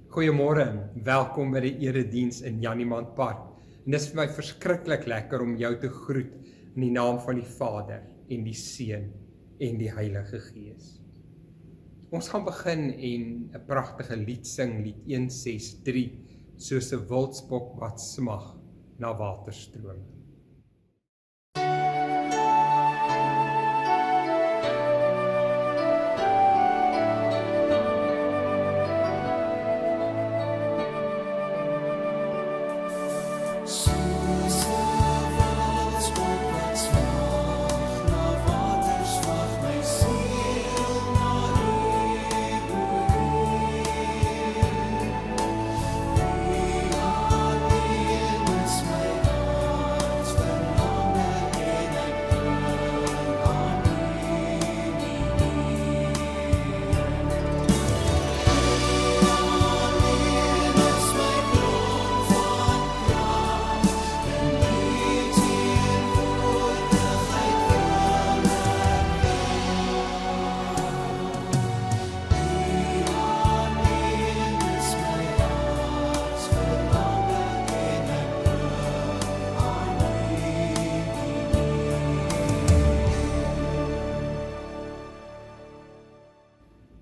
Goeiemôre, welkom by die erediens in Janiemand Park. En dis vir my verskriklik lekker om jou te groet in die naam van die Vader en die Seun en die Heilige Gees. Ons gaan begin en 'n pragtige lied sing, lied 163, soos 'n wildsbok wat smag na waterstrome.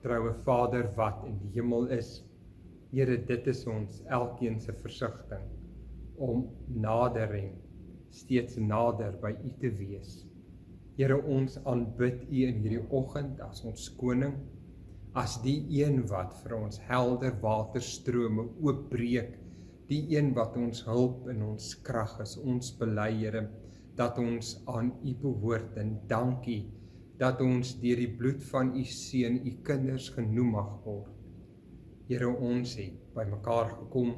Trouwe Vader wat in die hemel is, Here, dit is ons elkeen se versigtiging om nader en steeds nader by U te wees. Here, ons aanbid U in hierdie oggend as ons koning, as die een wat vir ons helder waterstrome oopbreek, die een wat ons hulp en ons krag is. Ons bely, Here, dat ons aan U behoort en dankie dat ons deur die bloed van U Seun U kinders genoem mag word. Here, ons het by mekaar gekom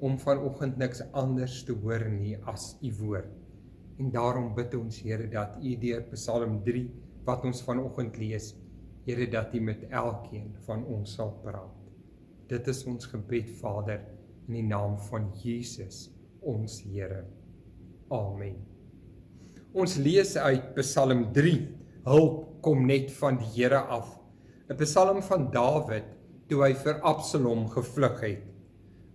om vanoggend niks anders te hoor nie as U woord. En daarom bid ons, Here, dat U deur Psalm 3 wat ons vanoggend lees, Here, dat U met elkeen van ons sal praat. Dit is ons gebed, Vader, in die naam van Jesus, ons Here. Amen. Ons lees uit Psalm 3. Hulp kom net van die Here af. 'n Psalm van Dawid toe hy vir Absalom gevlug het.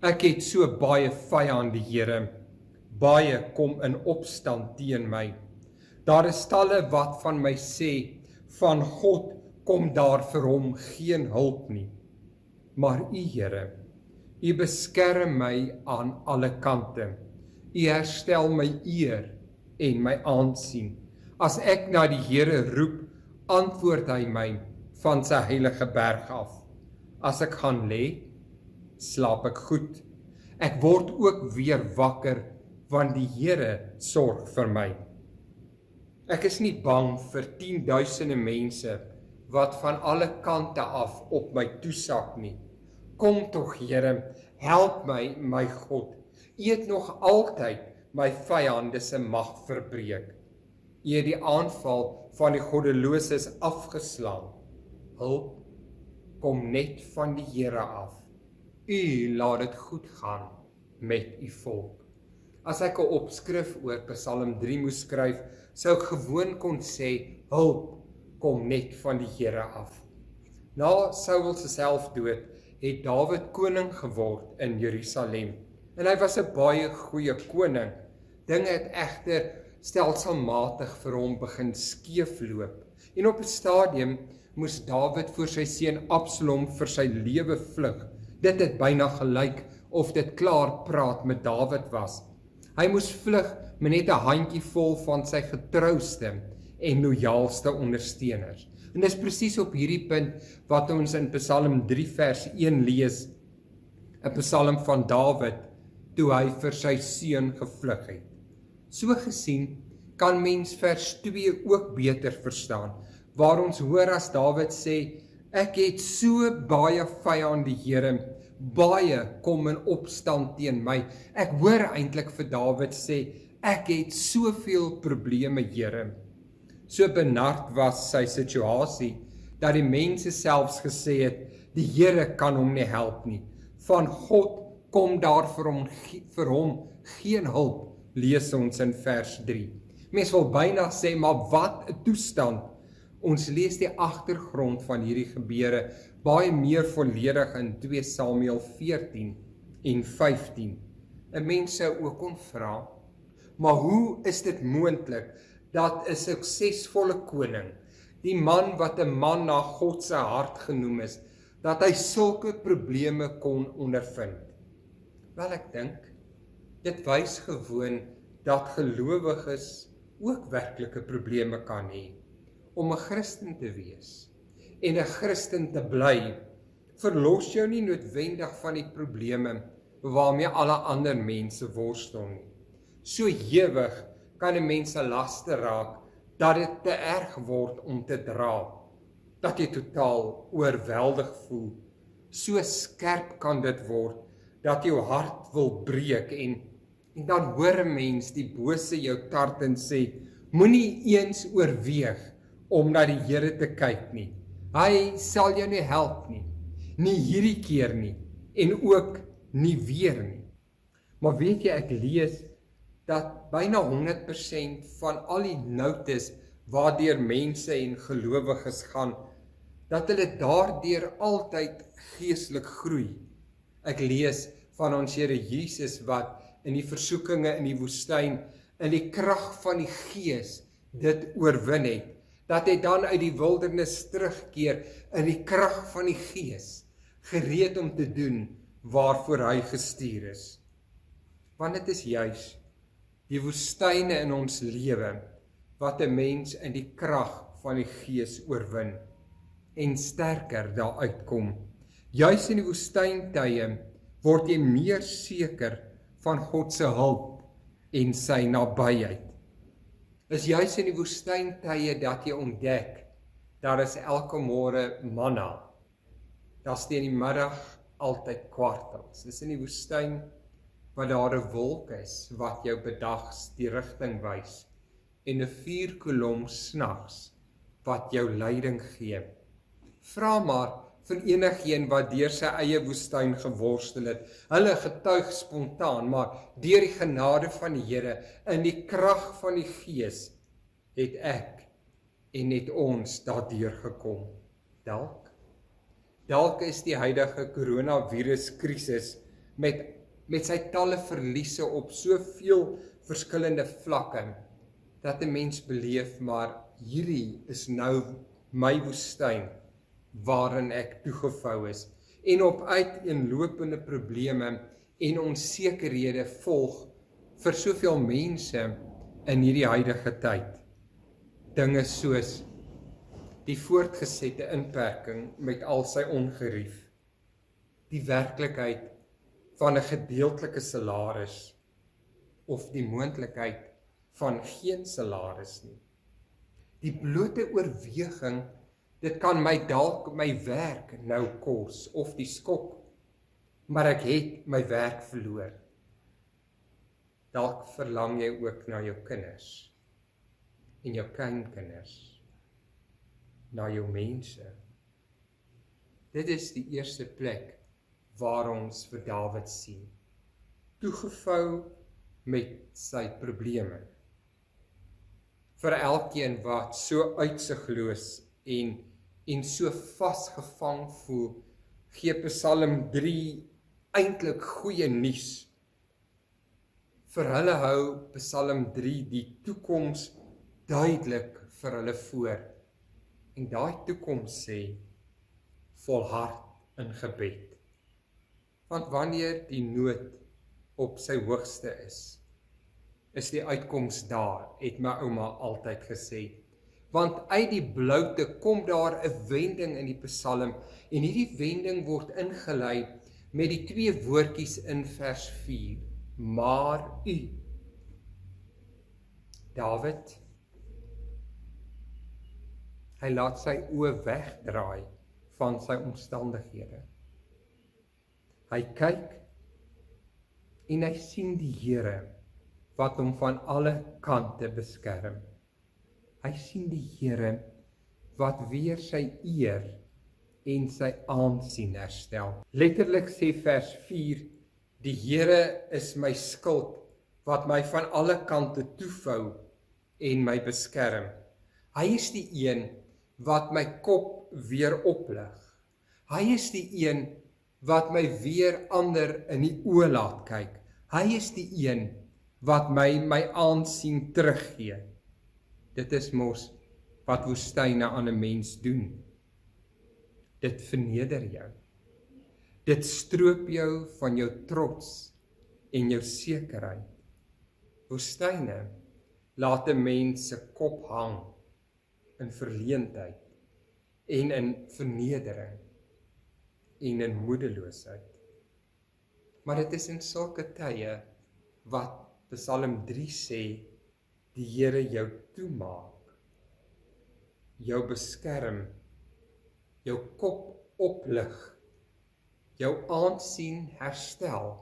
Ek het so baie vyande, Here, baie kom in opstand teen my. Daar is talle wat van my sê, van God kom daar vir hom geen hulp nie. Maar U, Here, U beskerm my aan alle kante. U herstel my eer en my aansien. As ek na die Here roep, antwoord hy my van sy heilige berg af. As ek gaan lê, slaap ek goed. Ek word ook weer wakker, want die Here sorg vir my. Ek is nie bang vir 10,000 mense wat van alle kante af op my toesak nie. Kom tog, Here, help my, my God. U het nog altyd my vyande se mag verbreek. U het die aanval van die goddeloses afgeslaan. Hulp kom net van die Here af. U laat dit goed gaan met U volk. As ek 'n opskrif oor Psalm 3 moes skryf, sou ek gewoon kon sê, hulp kom net van die Here af. Na Saul se selfdood het Dawid koning geword in Jerusalem. En hy was 'n baie goeie koning. Dinge het egter stelselmatig vir hom begin skeefloop. En op 'n stadium moes Dawid voor sy seun Absalom vir sy lewe vlug. Dit het byna gelyk of dit klaar praat met Dawid was. Hy moes vlug met net 'n handjievol van sy getrouste en loyaalste ondersteuners. En dis presies op hierdie punt wat ons in Psalm 3 vers 1 lees, 'n Psalm van Dawid, toe hy vir sy seun gevlug het. So gesien kan mens vers 2 ook beter verstaan, waar ons hoor as Dawid sê, ek het so baie vyande, Here, baie kom in opstand teen my. Ek hoor eintlik vir Dawid sê, ek het soveel probleme, Here. So benard was sy situasie, dat die mense selfs gesê het, die Here kan hom nie help nie. Van God kom daar vir hom geen hulp, lees ons in vers 3. Mens wil byna sê, maar wat 'n toestand. Ons lees die agtergrond van hierdie gebeure baie meer volledig in 2 Samuel 14 en 15. 'n Mens sou ook kon vra, maar hoe is dit moontlik dat 'n suksesvolle koning, die man wat 'n man na God se hart genoem is, dat hy sulke probleme kon ondervind? Wel, ek dink, dit wys gewoon dat gelowiges ook werklike probleme kan hê. Om 'n Christen te wees en 'n Christen te bly, verlos jou nie noodwendig van die probleme waarmee alle ander mense worstel nie. So hewig kan 'n mens se laste raak, dat dit te erg word om te dra, dat jy totaal oorweldig voel. So skerp kan dit word, dat jou hart wil breek en dan hoor 'n mens die bose jou tart en sê, moenie eens oorweeg om na die Here te kyk nie. Hy sal jou nie help nie, nie hierdie keer nie, en ook nie weer nie. Maar weet jy, ek lees dat byna 100% van al die noutes waardeur mense en gelowiges gaan, dat hulle daardeur altyd geestelik groei. Ek lees van ons Here Jesus wat in die versoekinge in die woestyn in die krag van die Gees dit oorwin het, dat hy dan uit die wildernis terugkeer in die krag van die Gees, gereed om te doen waarvoor hy gestuur is. Want dit is juis die woestyne in ons lewe wat 'n mens in die krag van die Gees oorwin en sterker daar uitkom. Juis in die woestyntye word jy meer seker van God se hulp en sy nabyheid. Is juis in die woestyntye dat jy ontdek, daar is elke môre manna. Daar's teen die middag altyd kwartels. Dis in die woestyn waar daar 'n wolk is wat jou bedags die rigting wys en 'n vuurkolom snags wat jou leiding gee. Vra maar vir enigeen wat deur sy eie woestyn geworstel het. Hulle getuig spontaan, maar deur die genade van die Here, in die krag van die Gees, het ek en het ons daardeur gekom. Dalk is die huidige coronaviruskrisis met sy talle verliese op soveel verskillende vlakke, dat 'n mens beleef, maar hierdie is nou my woestyn, waarin ek toegevou is, en op uiteenlopende probleme en onsekerhede volg vir soveel mense in hierdie huidige tyd. Dinge soos die voortgesette inperking met al sy ongerief, die werklikheid van 'n gedeeltelike salaris of die moontlikheid van geen salaris nie. Die blote oorweging, dit kan my dalk my werk nou kos of die skok, maar ek het my werk verloor. Dalk verlang jy ook na jou kinders en jou kleinkinders, na jou mense. Dit is die eerste plek waar ons vir Dawid sien, toegevou met sy probleme. Vir elkeen wat so uitsigloos en so vasgevang voel, gee Psalm 3 eintlik goeie nuus. Vir hulle hou Psalm 3 die toekoms duidelik vir hulle voor. En daai toekoms sê, volhard in gebed. Want wanneer die nood op sy hoogste is die uitkoms daar, het my ouma altyd gesê. Want uit die bloute kom daar 'n wending in die Psalm, en hierdie wending word ingelei met die 2 woordjies in vers 4, maar u. Dawid, hy laat sy oë wegdraai van sy omstandighede. Hy kyk en hy sien die Here wat hom van alle kante beskerm. Hy sien die Here wat weer sy eer en sy aansien herstel. Letterlik sê vers 4, die Here is my skild wat my van alle kante toevou en my beskerm. Hy is die een wat my kop weer oplig. Hy is die een wat my weer ander in die oë laat kyk. Hy is die een wat my aansien teruggee. Dit is mos wat woestyne aan 'n mens doen. Dit verneder jou. Dit stroop jou van jou trots en jou sekerheid. Woestyne laat 'n mens se kop hang in verleentheid en in vernedering en in moedeloosheid. Maar dit is in sulke tye wat Psalm 3 sê, die Here jou toemaak, jou beskerm, jou kop oplig, jou aansien herstel,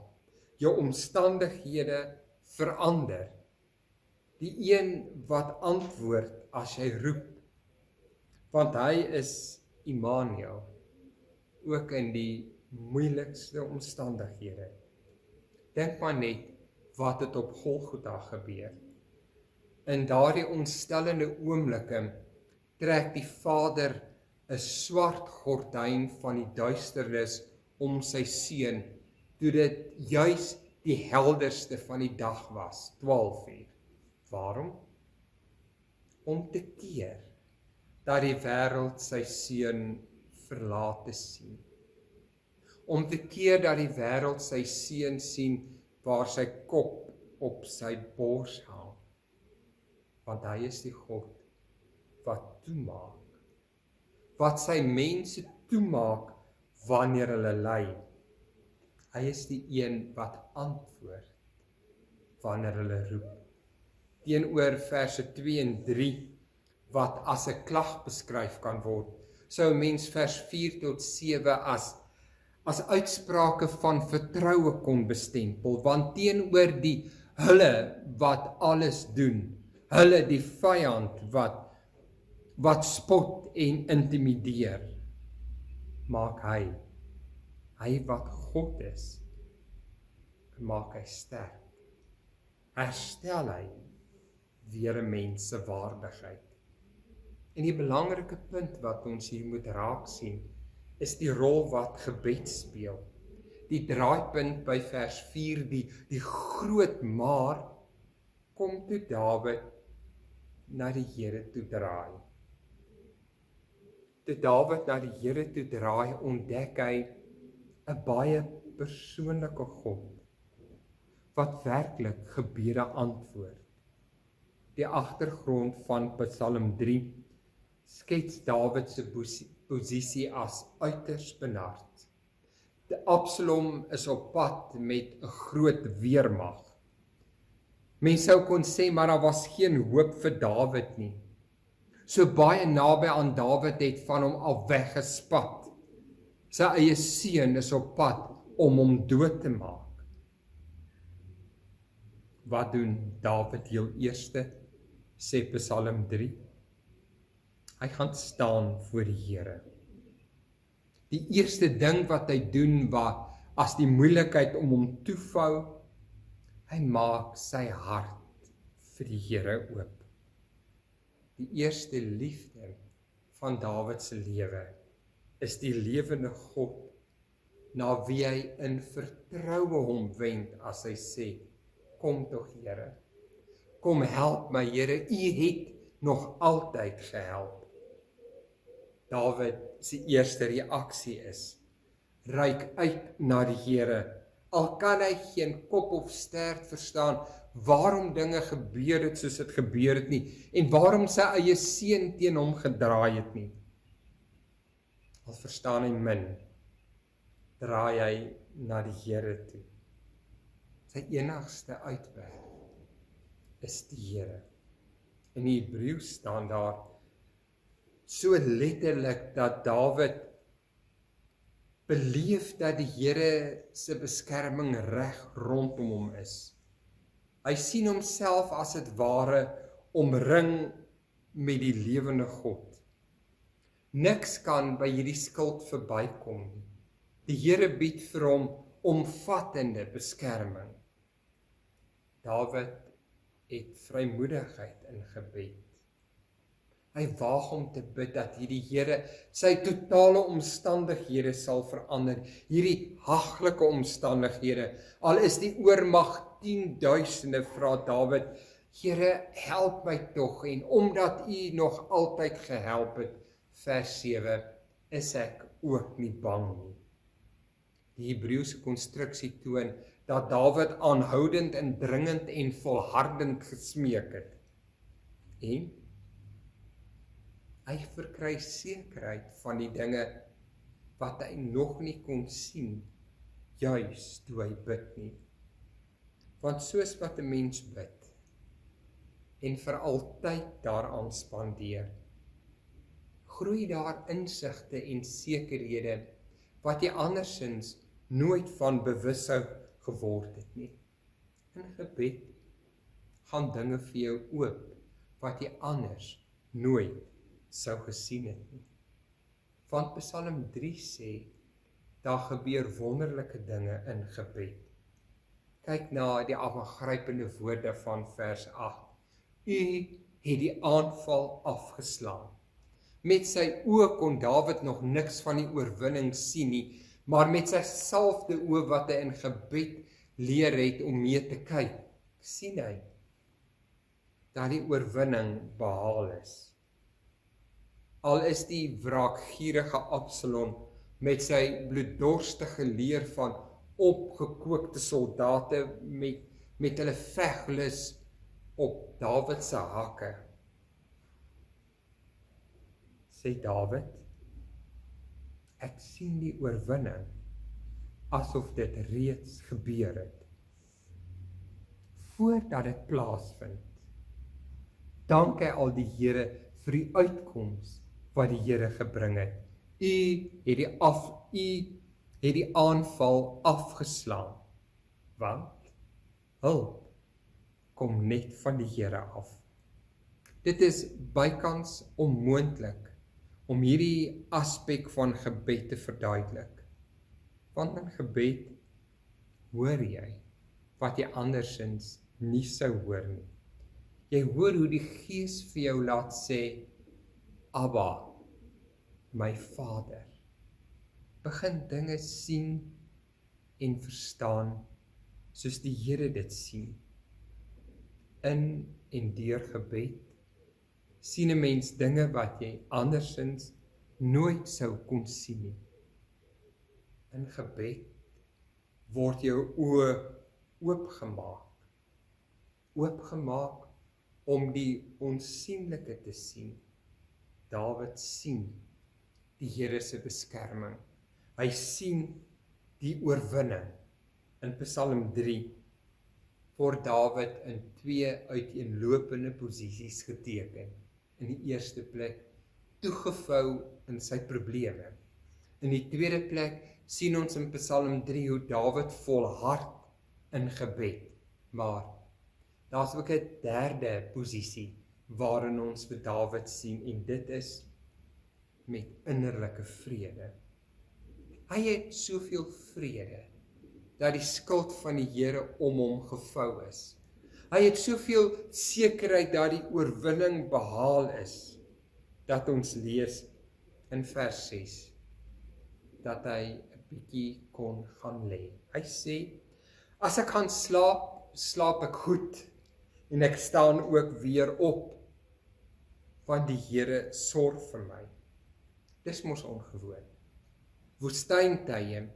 jou omstandighede verander. Die een wat antwoord as jy roep, want hy is Immanuel, ook in die moeilikste omstandighede. Dink maar net wat het op Golgotha gebeur. In daardie ontstellende oomblikke trek die Vader 'n swart gordyn van die duisternis om sy seun, toe dit juis die helderste van die dag was, 12 uur. Waarom? Om te keer dat die wêreld sy seun verlate sien. Om te keer dat die wêreld sy seun sien waar sy kop op sy bors hang. Want hy is die God wat toemaak. Wat sy mense toemaak wanneer hulle ly. Hy is die een wat antwoord wanneer hulle roep. Teenoor verse 2 en 3 wat as 'n klag beskryf kan word, sou 'n mens vers 4 tot 7 as uitsprake van vertroue kon bestempel, want teenoor die hulle wat alles doen, hulle die vyand wat spot en intimideer, maak hy wat God is, maak hy sterk. Herstel hy weer 'n mens se waardigheid. En die belangrike punt wat ons hier moet raak sien, is die rol wat gebed speel. Die draaipunt by vers 4, die groot maar, kom toe Dawid na die Here toe draai. Toe Dawid na die Here toe draai, ontdek hy 'n baie persoonlike God, wat werklik gebede antwoord. Die agtergrond van Psalm 3 skets Dawid se posisie as uiters benard. Absalom is op pad met 'n groot weermag. Mense sou kon sê, maar daar was geen hoop vir Dawid nie. So baie naby aan Dawid het van hom al weggespat. Sy eie seun is op pad om hom dood te maak. Wat doen Dawid heel eerste? Sê Psalm 3. Hy gaan staan voor die Here. Die eerste ding wat hy doen, as die moeilikheid om hom toevou, hy maak sy hart vir die Here oop. Die eerste liefde van Dawid se lewe is die lewende God, na wie hy in vertroue hom wend as hy sê, kom tog Here, kom help my Here, U het nog altyd gehelp. Dawid se eerste reaksie is, reik uit na die Here, al kan hy geen kop of stert verstaan, waarom dinge gebeur het soos dit gebeur het nie, en waarom sy eie seun teen hom gedraai het nie. Al verstaan hy min, draai hy na die Here toe. Sy enigste uitweg is die Here. In die Hebreëus staan daar so letterlik dat Dawid beleef dat die Here se beskerming reg rondom hom is. Hy sien homself as dit ware omring met die lewende God. Niks kan by hierdie skild verbykom nie. Die Here bied vir hom omvattende beskerming. Dawid het vrymoedigheid in gebed. Hy waag om te bid dat hierdie Here sy totale omstandighede sal verander, hierdie haglike omstandighede. Al is die oormag 10.000, vra Dawid, Here, help my tog, en omdat U nog altyd gehelp het, vers 7, is ek ook nie bang nie. Die Hebreëse konstruksie toon dat Dawid aanhoudend en dringend en volhardend gesmeek het. En hy verkry sekerheid van die dinge wat hy nog nie kon sien, juis toe hy bid nie. Want soos wat 'n mens bid, en vir altyd daaraan spandeer, groei daar insigte en sekerhede wat jy andersins nooit van bewus sou geword het nie. In gebed gaan dinge vir jou oop wat jy anders nooit sou gesien het nie. Want Psalm 3 sê, daar gebeur wonderlike dinge in gebed. Kyk na die aangrypende woorde van vers 8. U het die aanval afgeslaan. Met sy oë kon Dawid nog niks van die oorwinning sien nie, maar met sy selfde oë wat hy in gebed leer het om mee te kyk, sien hy dat die oorwinning behaal is. Al is die wraakgierige Absalom met sy bloeddorstige leer van opgekookte soldate met hulle veglus op Dawid se hakke, sê Dawid, ek sien die oorwinning asof dit reeds gebeur het. Voordat dit plaasvind, dank hy al die Here vir die uitkoms wat die Here gebring het. U het die aanval afgeslaan, want hulp kom net van die Here af. Dit is bykans onmoontlik om hierdie aspek van gebed te verduidelik. Want in gebed hoor jy wat jy andersins nie sou hoor nie. Jy hoor hoe die Gees vir jou laat sê, Abba, my Vader. Begin dinge sien en verstaan soos die Here dit sien. In en deur gebed sien 'n mens dinge wat jy andersins nooit sou kon sien nie. In gebed word jou oë oopgemaak om die onsienlike te sien. Dawid sien die Here se beskerming. Hy sien die oorwinning. In Psalm 3 word Dawid in 2 uiteenlopende posisies geteken. In die eerste plek toegevou in sy probleme. In die tweede plek sien ons in Psalm 3 hoe Dawid volhard in gebed. Maar daar's ook 'n derde posisie waarin ons vir Dawid sien, en dit is met innerlike vrede. Hy het soveel vrede dat die skild van die Here om hom gevou is. Hy het soveel sekerheid dat die oorwinning behaal is, dat ons lees in vers 6, dat hy 'n bietjie kon gaan lê. Hy sê, as ek gaan slaap, slaap ek goed, en ek staan ook weer op, want die Here sorg vir my. Dis mos ongewoon. Woestyntye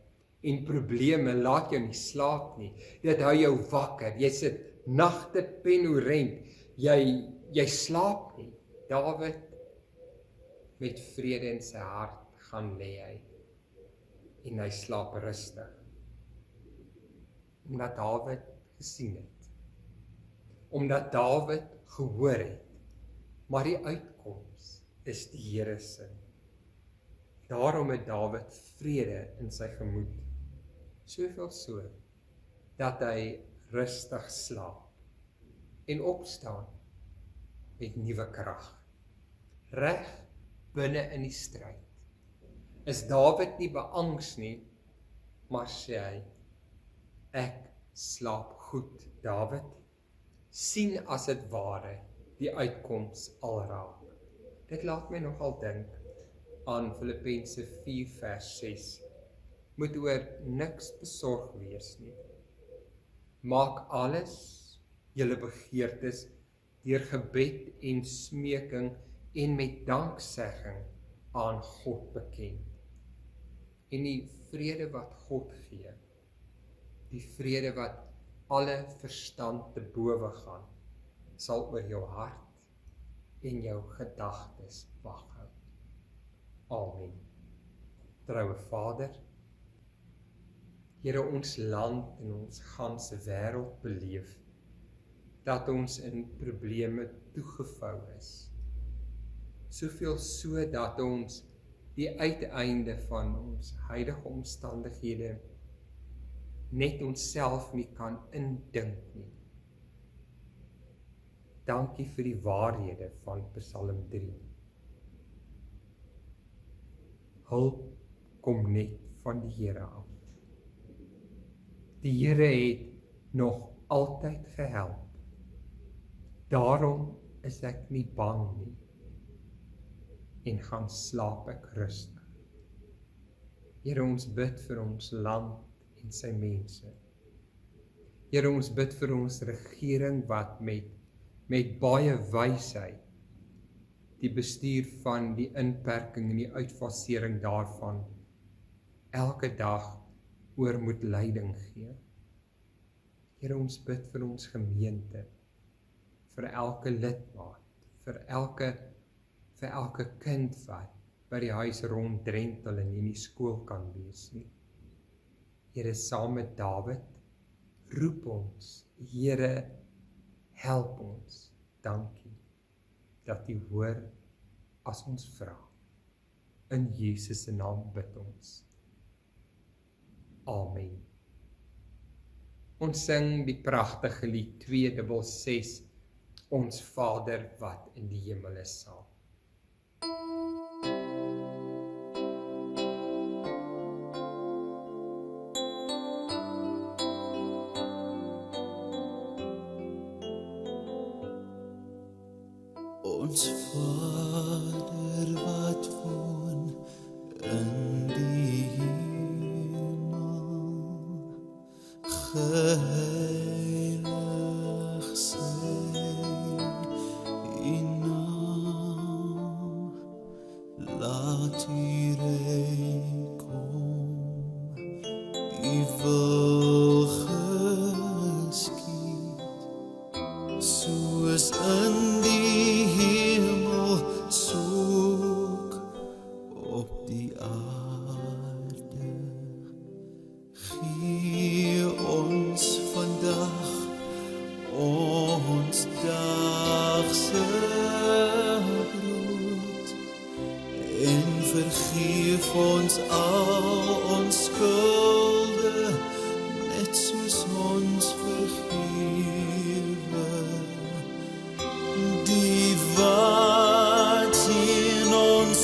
en probleme laat jou nie slaap nie. Dit hou jou wakker. Jy sit nagte penorent. Jy slaap nie. Dawid met vrede in sy hart gaan lê hy. En hy slaap rustig. Omdat Dawid gesien het. Omdat Dawid gehoor het. Maar die uitkoms is die Here se. Daarom het Dawid vrede in sy gemoed. Soveel so, dat hy rustig slaap en opstaan met nuwe krag. Reg binne in die stryd. Is Dawid nie beangs nie, maar sê hy, ek slaap goed, Dawid. Sien as dit ware die uitkoms al raak. Dit laat my nogal dink aan Filippense 4 vers 6. Moet oor niks besorg wees nie. Maak alles julle begeertes deur gebed en smeking en met danksegging aan God bekend. En die vrede wat God gee, die vrede wat alle verstand te bowe gaan, sal oor jou hart en jou gedagtes wag hou. Amen. Troue Vader, Here, ons land en ons ganse wêreld beleef dat ons in probleme toegevou is. Soveel so dat ons die uiteinde van ons huidige omstandighede net onsself nie kan indink nie. Dankie vir die waarhede van Psalm 3. Hulp kom net van die Here af. Die Here het nog altyd gehelp. Daarom is ek nie bang nie en gaan slaap ek rustig. Here, ons bid vir ons land en sy mense. Here, ons bid vir ons regering wat met baie wysheid die bestuur van die inperking en die uitfasering daarvan elke dag oor moet leiding gee. Here, ons bid vir ons gemeente, vir elke lidmaat, vir elke kind wat by die huis ronddrentel en nie in die skool kan wees nie. Here, saam met Dawid, roep ons, Here, help ons. Dankie dat U hoor as ons vra. In Jesus se naam bid ons. Amen. Ons sing die pragtige lied 266, Ons Vader wat in die hemel is saam. Ons Vader wat woon in die hemel, geheilig sy U naam, laat U reik kom, U wil geskied, soos in die hemel, soek op die aarde. Gee ons vandag ons dagse brood en vergeef ons al ons skulde, net soos ons vergewe die wat in ons